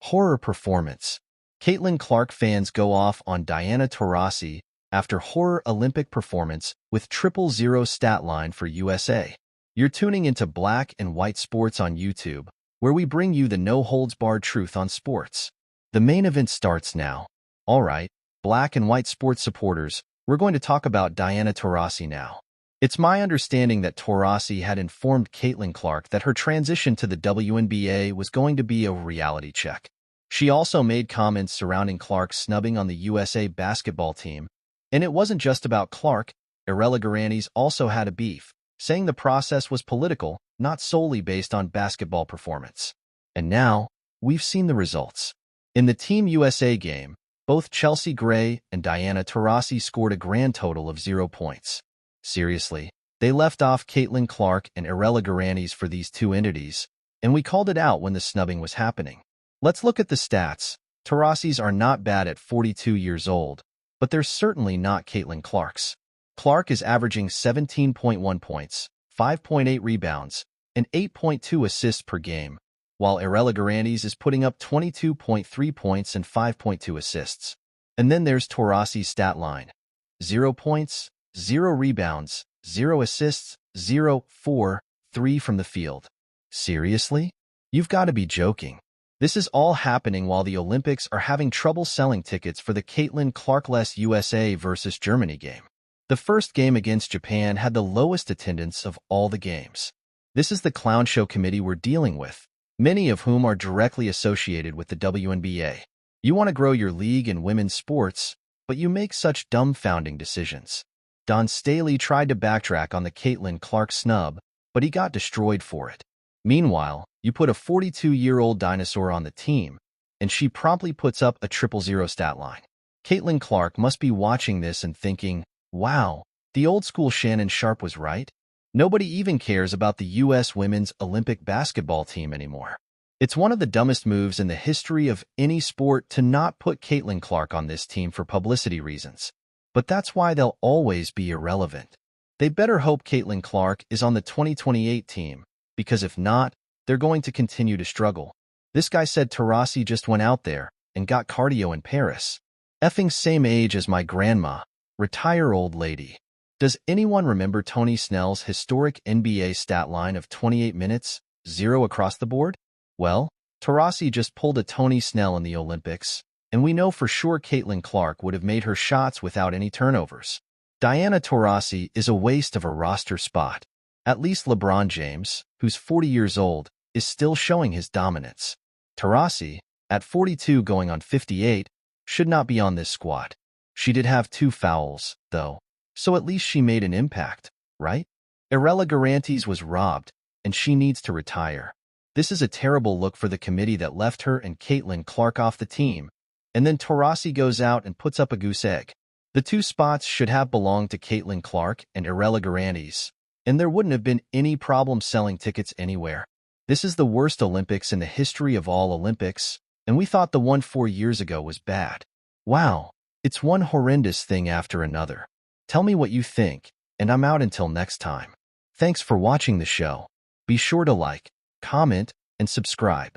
Horror performance. Caitlin Clark fans go off on Diana Taurasi after horror Olympic performance with 000 stat line for USA. You're tuning into Black and White Sports on YouTube, where we bring you the no-holds-barred truth on sports. The main event starts now. All right, Black and White Sports supporters, we're going to talk about Diana Taurasi now. It's my understanding that Taurasi had informed Caitlin Clark that her transition to the WNBA was going to be a reality check. She also made comments surrounding Clark's snubbing on the USA basketball team. And it wasn't just about Clark. Irela Garantes also had a beef, saying the process was political, not solely based on basketball performance. And now, we've seen the results. In the Team USA game, both Chelsea Gray and Diana Taurasi scored a grand total of 0 points. Seriously, they left off Caitlin Clark and Irela Garantes for these two entities, and we called it out when the snubbing was happening. Let's look at the stats. Taurasi's are not bad at 42 years old, but they're certainly not Caitlin Clark's. Clark is averaging 17.1 points, 5.8 rebounds, and 8.2 assists per game, while Irela Garantes is putting up 22.3 points and 5.2 assists. And then there's Taurasi's stat line. 0 points, 0 rebounds, 0 assists, 0, 4, 3 from the field. Seriously? You've got to be joking. This is all happening while the Olympics are having trouble selling tickets for the Caitlin Clark-less USA versus Germany game. The first game against Japan had the lowest attendance of all the games. This is the clown show committee we're dealing with, many of whom are directly associated with the WNBA. You want to grow your league in women's sports, but you make such dumbfounding decisions. Don Staley tried to backtrack on the Caitlin Clark snub, but he got destroyed for it. Meanwhile, you put a 42-year-old dinosaur on the team, and she promptly puts up a 000 stat line. Caitlin Clark must be watching this and thinking, wow, the old-school Shannon Sharpe was right. Nobody even cares about the U.S. women's Olympic basketball team anymore. It's one of the dumbest moves in the history of any sport to not put Caitlin Clark on this team for publicity reasons. But that's why they'll always be irrelevant. They better hope Caitlin Clark is on the 2028 team, because if not, they're going to continue to struggle. This guy said Taurasi just went out there and got cardio in Paris. Effing same age as my grandma. Retire, old lady. Does anyone remember Tony Snell's historic NBA stat line of 28 minutes, 0 across the board? Well, Taurasi just pulled a Tony Snell in the Olympics, and we know for sure Caitlin Clark would have made her shots without any turnovers. Diana Taurasi is a waste of a roster spot. At least LeBron James, who's 40 years old, is still showing his dominance. Taurasi, at 42 going on 58, should not be on this squad. She did have 2 fouls, though, so at least she made an impact, right? Irela Garantes was robbed, and she needs to retire. This is a terrible look for the committee that left her and Caitlin Clark off the team, and then Taurasi goes out and puts up a goose egg. The 2 spots should have belonged to Caitlin Clark and Irela Garantes, and there wouldn't have been any problem selling tickets anywhere. This is the worst Olympics in the history of all Olympics, and we thought the one 4 years ago was bad. Wow, it's one horrendous thing after another. Tell me what you think, and I'm out until next time. Thanks for watching the show. Be sure to like, comment, and subscribe.